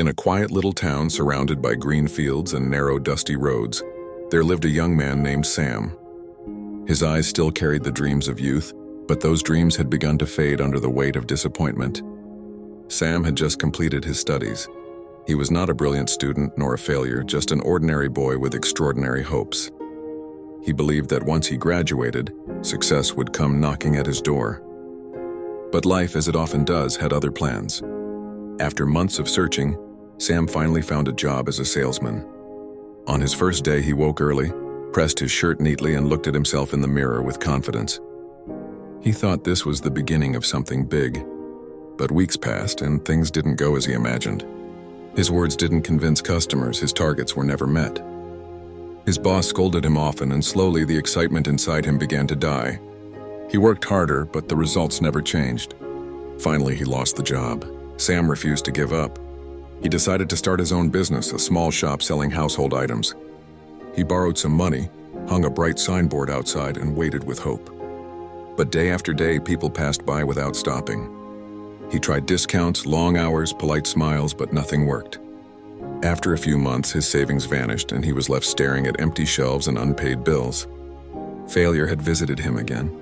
In a quiet little town surrounded by green fields and narrow, dusty roads, there lived a young man named Sam. His eyes still carried the dreams of youth, but those dreams had begun to fade under the weight of disappointment. Sam had just completed his studies. He was not a brilliant student nor a failure, just an ordinary boy with extraordinary hopes. He believed that once he graduated, success would come knocking at his door. But life, as it often does, had other plans. After months of searching, Sam finally found a job as a salesman. On his first day, he woke early, pressed his shirt neatly, and looked at himself in the mirror with confidence. He thought this was the beginning of something big. But weeks passed, and things didn't go as he imagined. His words didn't convince customers, his targets were never met. His boss scolded him often, and slowly the excitement inside him began to die. He worked harder, but the results never changed. Finally, he lost the job. Sam refused to give up. He decided to start his own business, a small shop selling household items. He borrowed some money, hung a bright signboard outside, and waited with hope. But day after day, people passed by without stopping. He tried discounts, long hours, polite smiles, but nothing worked. After a few months, his savings vanished, and he was left staring at empty shelves and unpaid bills. Failure had visited him again.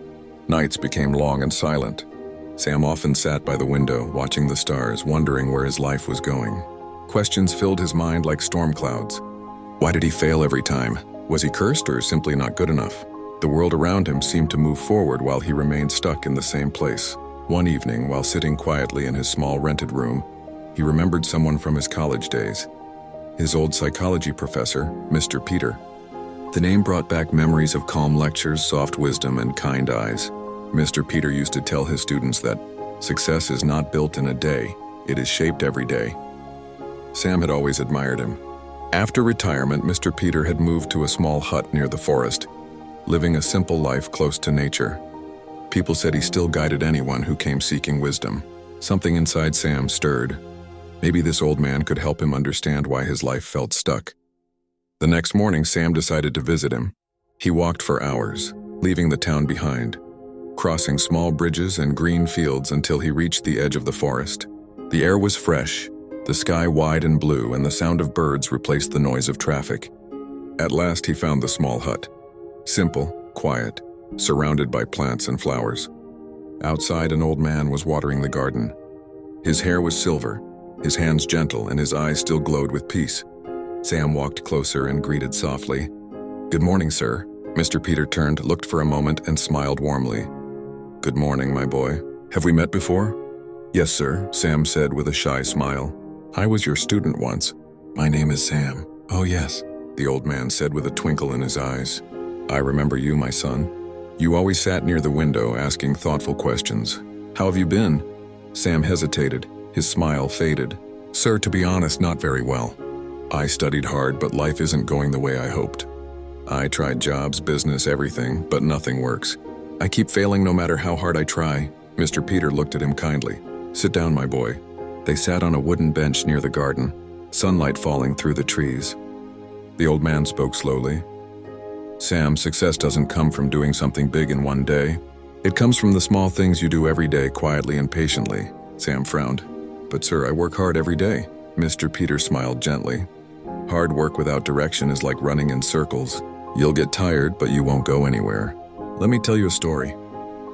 Nights became long and silent. Sam often sat by the window, watching the stars, wondering where his life was going. Questions filled his mind like storm clouds. Why did he fail every time? Was he cursed or simply not good enough? The world around him seemed to move forward while he remained stuck in the same place. One evening, while sitting quietly in his small rented room, he remembered someone from his college days. His old psychology professor, Mr. Peter. The name brought back memories of calm lectures, soft wisdom, and kind eyes. Mr. Peter used to tell his students that success is not built in a day, it is shaped every day. Sam had always admired him. After retirement, Mr. Peter had moved to a small hut near the forest, living a simple life close to nature. People said he still guided anyone who came seeking wisdom. Something inside Sam stirred. Maybe this old man could help him understand why his life felt stuck. The next morning, Sam decided to visit him. He walked for hours, leaving the town behind, crossing small bridges and green fields until he reached the edge of the forest. The air was fresh, the sky wide and blue, and the sound of birds replaced the noise of traffic. At last, he found the small hut. Simple, quiet, surrounded by plants and flowers. Outside, an old man was watering the garden. His hair was silver, his hands gentle, and his eyes still glowed with peace. Sam walked closer and greeted softly. "Good morning, sir." Mr. Peter turned, looked for a moment, and smiled warmly. "Good morning, my boy. Have we met before?" "Yes, sir," Sam said with a shy smile. "I was your student once." "My name is Sam." "Oh, yes," the old man said with a twinkle in his eyes. "I remember you, my son. You always sat near the window asking thoughtful questions. How have you been?" Sam hesitated. His smile faded. "Sir, to be honest, not very well. I studied hard, but life isn't going the way I hoped. I tried jobs, business, everything, but nothing works. I keep failing no matter how hard I try." Mr. Peter looked at him kindly. "Sit down, my boy." They sat on a wooden bench near the garden, sunlight falling through the trees. The old man spoke slowly. "Sam, success doesn't come from doing something big in one day. It comes from the small things you do every day, quietly and patiently." Sam frowned. "But sir, I work hard every day." Mr. Peter smiled gently. "Hard work without direction is like running in circles. You'll get tired, but you won't go anywhere. Let me tell you a story."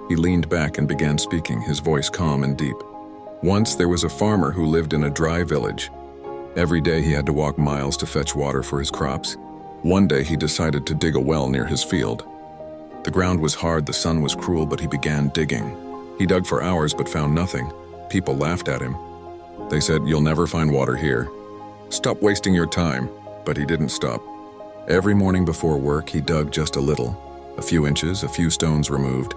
He leaned back and began speaking, his voice calm and deep. "Once there was a farmer who lived in a dry village. Every day he had to walk miles to fetch water for his crops. One day he decided to dig a well near his field. The ground was hard, the sun was cruel, but he began digging. He dug for hours but found nothing. People laughed at him. They said, "You'll never find water here. Stop wasting your time." But he didn't stop. Every morning before work, he dug just a little. A few inches, a few stones removed.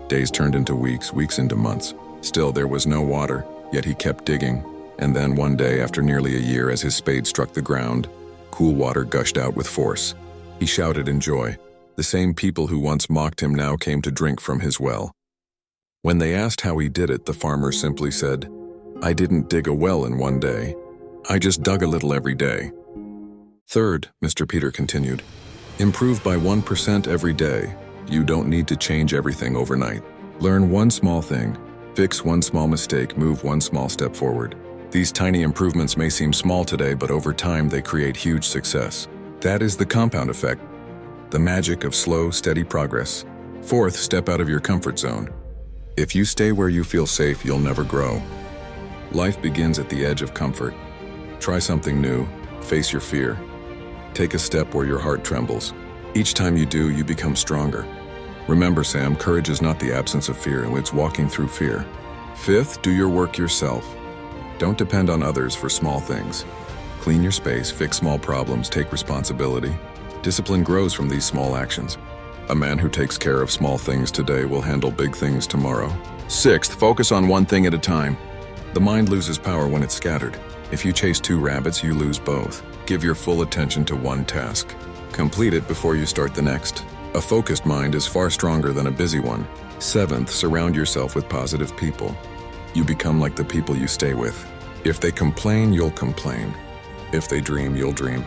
Days turned into weeks, weeks into months. Still, there was no water, yet he kept digging. And then one day, after nearly a year, as his spade struck the ground, cool water gushed out with force. He shouted in joy. The same people who once mocked him now came to drink from his well. When they asked how he did it, the farmer simply said, "I didn't dig a well in one day. I just dug a little every day." Third, Mr. Peter continued, improve by 1% every day. You don't need to change everything overnight. Learn one small thing, fix one small mistake, move one small step forward. These tiny improvements may seem small today, but over time they create huge success. That is the compound effect, the magic of slow, steady progress. Fourth, step out of your comfort zone. If you stay where you feel safe, you'll never grow. Life begins at the edge of comfort. Try something new, face your fear. Take a step where your heart trembles. Each time you do, you become stronger. Remember, Sam, courage is not the absence of fear, it's walking through fear. Fifth, do your work yourself. Don't depend on others for small things. Clean your space, fix small problems, take responsibility. Discipline grows from these small actions. A man who takes care of small things today will handle big things tomorrow. Sixth, focus on one thing at a time. The mind loses power when it's scattered. If you chase two rabbits, you lose both. Give your full attention to one task. Complete it before you start the next. A focused mind is far stronger than a busy one. Seventh, surround yourself with positive people. You become like the people you stay with. If they complain, you'll complain. If they dream, you'll dream.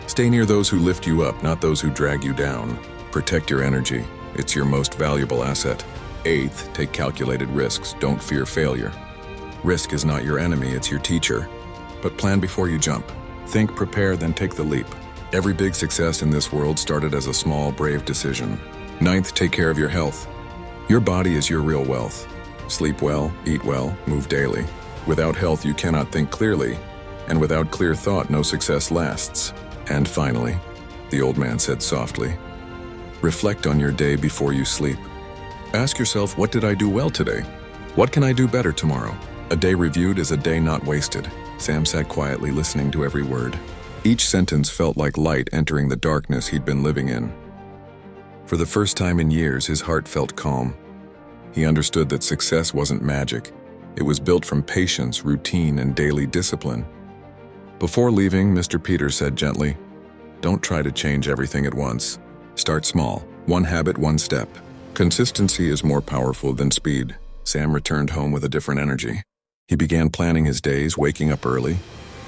Stay near those who lift you up, not those who drag you down. Protect your energy. It's your most valuable asset. Eighth, take calculated risks. Don't fear failure. Risk is not your enemy, it's your teacher. But plan before you jump. Think, prepare, then take the leap. Every big success in this world started as a small, brave decision. Ninth, take care of your health. Your body is your real wealth. Sleep well, eat well, move daily. Without health, you cannot think clearly. And without clear thought, no success lasts. And finally, the old man said softly, reflect on your day before you sleep. Ask yourself, what did I do well today? What can I do better tomorrow? A day reviewed is a day not wasted. Sam sat quietly listening to every word. Each sentence felt like light entering the darkness he'd been living in. For the first time in years, his heart felt calm. He understood that success wasn't magic. It was built from patience, routine, and daily discipline. Before leaving, Mr. Peters said gently, don't try to change everything at once. Start small, one habit, one step. Consistency is more powerful than speed. Sam returned home with a different energy. He began planning his days, waking up early,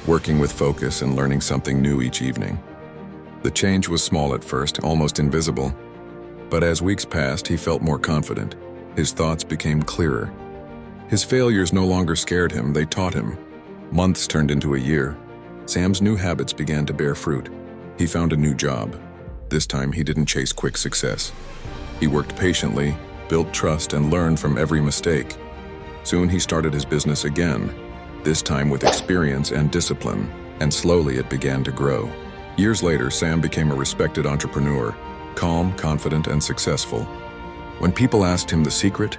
working with focus, and learning something new each evening. The change was small at first, almost invisible. But as weeks passed, he felt more confident. His thoughts became clearer. His failures no longer scared him, they taught him. Months turned into a year. Sam's new habits began to bear fruit. He found a new job. This time, he didn't chase quick success. He worked patiently, built trust, and learned from every mistake. Soon he started his business again, this time with experience and discipline, and slowly it began to grow. Years later, Sam became a respected entrepreneur, calm, confident, and successful. When people asked him the secret,